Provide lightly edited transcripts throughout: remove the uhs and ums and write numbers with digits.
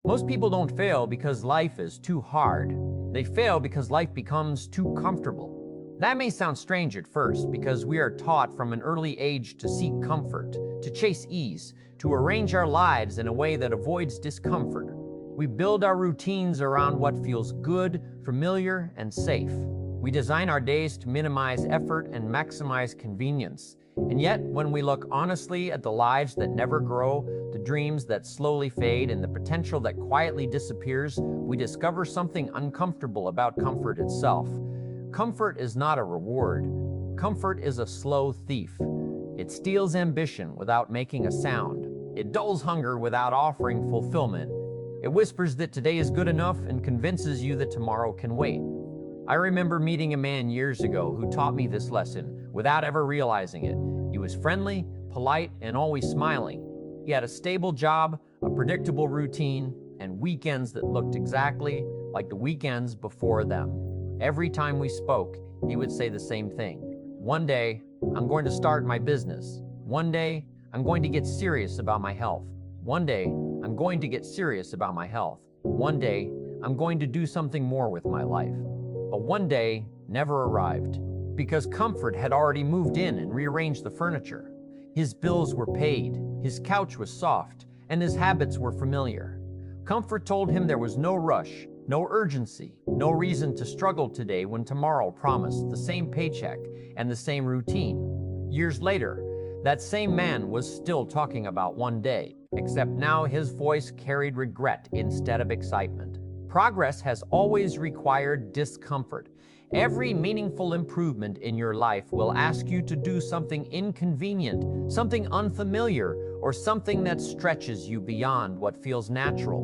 Most people don't fail because life is too hard. They fail because life becomes too comfortable. That may sound strange at first because we are taught from an early age to seek comfort, to chase ease, to arrange our lives in a way that avoids discomfort. We build our routines around what feels good, familiar, and safe. We design our days to minimize effort and maximize convenience. And yet, when we look honestly at the lives that never grow, the dreams that slowly fade, and the potential that quietly disappears, we discover something uncomfortable about comfort itself. Comfort is not a reward. Comfort is a slow thief. It steals ambition without making a sound. It dulls hunger without offering fulfillment. It whispers that today is good enough and convinces you that tomorrow can wait. I remember meeting a man years ago who taught me this lesson without ever realizing it. He was friendly, polite, and always smiling. He had a stable job, a predictable routine, and weekends that looked exactly like the weekends before them. Every time we spoke, he would say the same thing. One day, I'm going to start my business. One day, I'm going to get serious about my health. One day, I'm going to get serious about my health. One day, I'm going to do something more with my life. But one day never arrived because comfort had already moved in and rearranged the furniture. His bills were paid, his couch was soft, and his habits were familiar. Comfort told him there was no rush, no urgency, no reason to struggle today when tomorrow promised the same paycheck and the same routine. Years later, that same man was still talking about one day, except now his voice carried regret instead of excitement. Progress has always required discomfort. Every meaningful improvement in your life will ask you to do something inconvenient, something unfamiliar, or something that stretches you beyond what feels natural.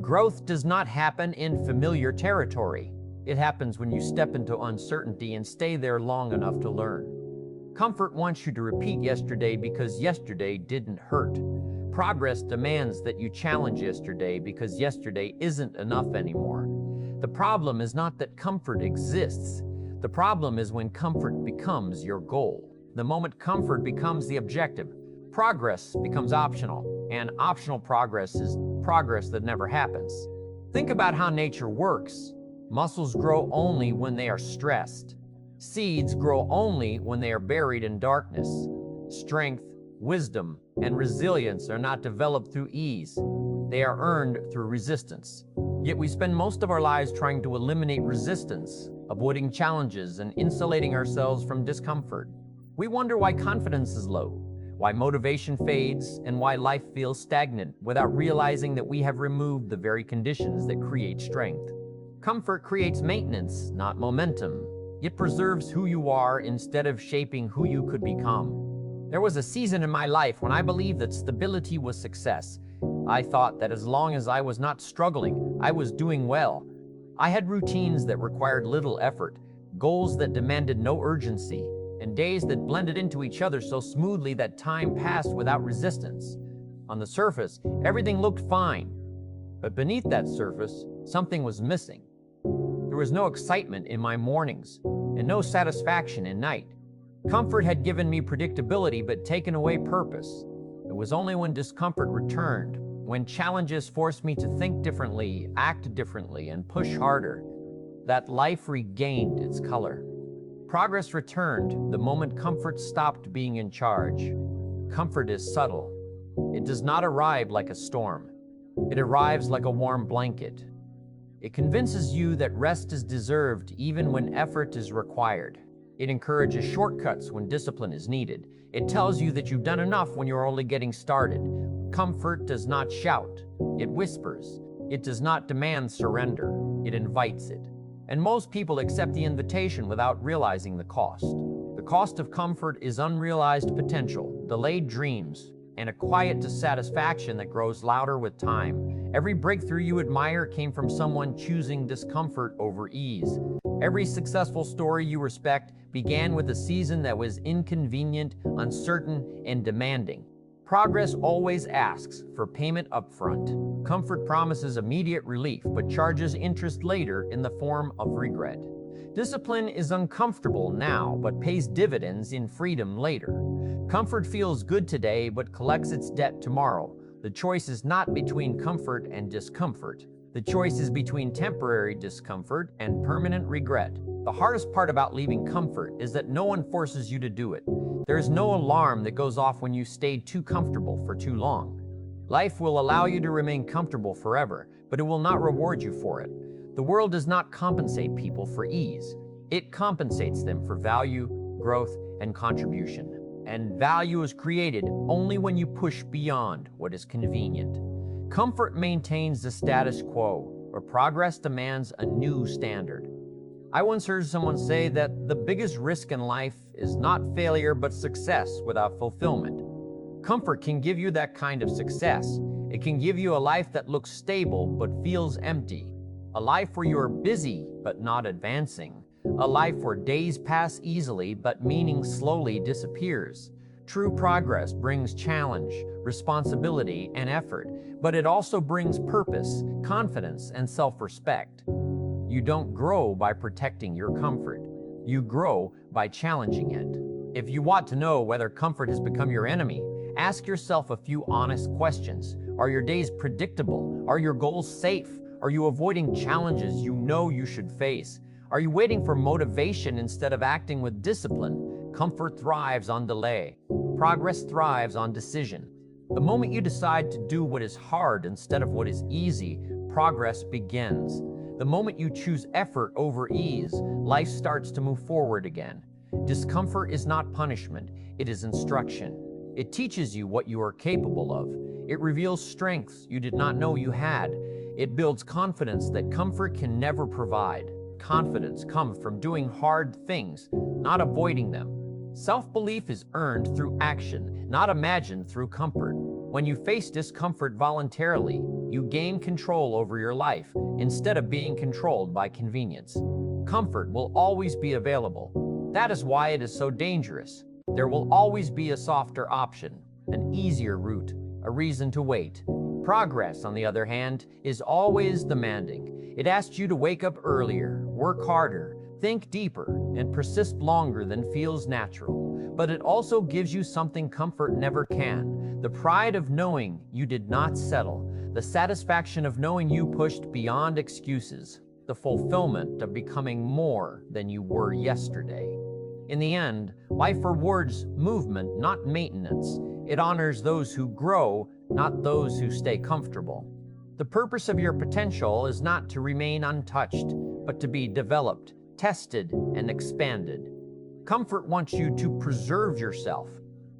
Growth does not happen in familiar territory. It happens when you step into uncertainty and stay there long enough to learn. Comfort wants you to repeat yesterday because yesterday didn't hurt. Progress demands that you challenge yesterday because yesterday isn't enough anymore. The problem is not that comfort exists. The problem is when comfort becomes your goal. The moment comfort becomes the objective, progress becomes optional, and optional progress is progress that never happens. Think about how nature works. Muscles grow only when they are stressed. Seeds grow only when they are buried in darkness. Strength, wisdom, and resilience are not developed through ease. They are earned through resistance. Yet we spend most of our lives trying to eliminate resistance, avoiding challenges, and insulating ourselves from discomfort. We wonder why confidence is low, why motivation fades, and why life feels stagnant without realizing that we have removed the very conditions that create strength. Comfort creates maintenance, not momentum. It preserves who you are instead of shaping who you could become. There was a season in my life when I believed that stability was success. I thought that as long as I was not struggling, I was doing well. I had routines that required little effort, goals that demanded no urgency, and days that blended into each other so smoothly that time passed without resistance. On the surface, everything looked fine. But beneath that surface, something was missing. There was no excitement in my mornings, and no satisfaction in night. Comfort had given me predictability but taken away purpose. It was only when discomfort returned, when challenges forced me to think differently, act differently, and push harder, that life regained its color. Progress returned the moment comfort stopped being in charge. Comfort is subtle. It does not arrive like a storm. It arrives like a warm blanket. It convinces you that rest is deserved even when effort is required. It encourages shortcuts when discipline is needed. It tells you that you've done enough when you're only getting started. Comfort does not shout. It whispers. It does not demand surrender. It invites it. And most people accept the invitation without realizing the cost. The cost of comfort is unrealized potential, delayed dreams, and a quiet dissatisfaction that grows louder with time. Every breakthrough you admire came from someone choosing discomfort over ease. Every successful story you respect began with a season that was inconvenient, uncertain, and demanding. Progress always asks for payment upfront. Comfort promises immediate relief, but charges interest later in the form of regret. Discipline is uncomfortable now, but pays dividends in freedom later. Comfort feels good today, but collects its debt tomorrow, The choice is not between comfort and discomfort. The choice is between temporary discomfort and permanent regret. The hardest part about leaving comfort is that no one forces you to do it. There is no alarm that goes off when you stayed too comfortable for too long. Life will allow you to remain comfortable forever, but it will not reward you for it. The world does not compensate people for ease. It compensates them for value, growth, and contribution. And value is created only when you push beyond what is convenient. Comfort maintains the status quo, where progress demands a new standard. I once heard someone say that the biggest risk in life is not failure but success without fulfillment. Comfort can give you that kind of success. It can give you a life that looks stable but feels empty. A life where you are busy but not advancing. A life where days pass easily but meaning slowly disappears. True progress brings challenge, responsibility, and effort, but it also brings purpose, confidence, and self-respect. You don't grow by protecting your comfort. You grow by challenging it. If you want to know whether comfort has become your enemy, ask yourself a few honest questions. Are your days predictable? Are your goals safe? Are you avoiding challenges you know you should face? Are you waiting for motivation instead of acting with discipline? Comfort thrives on delay. Progress thrives on decision. The moment you decide to do what is hard instead of what is easy, progress begins. The moment you choose effort over ease, life starts to move forward again. Discomfort is not punishment, it is instruction. It teaches you what you are capable of. It reveals strengths you did not know you had. It builds confidence that comfort can never provide. Confidence comes from doing hard things, not avoiding them. Self-belief is earned through action, not imagined through comfort. When you face discomfort voluntarily, you gain control over your life instead of being controlled by convenience. Comfort will always be available. That is why it is so dangerous. There will always be a softer option, an easier route, a reason to wait. Progress, on the other hand, is always demanding. It asks you to wake up earlier, work harder, think deeper, and persist longer than feels natural. But it also gives you something comfort never can: the pride of knowing you did not settle, the satisfaction of knowing you pushed beyond excuses, the fulfillment of becoming more than you were yesterday. In the end, life rewards movement, not maintenance. It honors those who grow, not those who stay comfortable. The purpose of your potential is not to remain untouched, but to be developed, tested, and expanded. Comfort wants you to preserve yourself.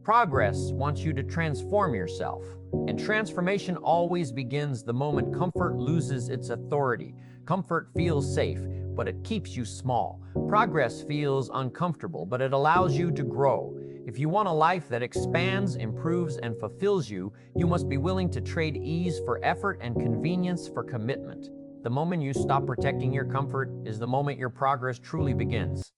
Progress wants you to transform yourself. And transformation always begins the moment comfort loses its authority. Comfort feels safe, but it keeps you small. Progress feels uncomfortable, but it allows you to grow. If you want a life that expands, improves, and fulfills you, you must be willing to trade ease for effort and convenience for commitment. The moment you stop protecting your comfort is the moment your progress truly begins.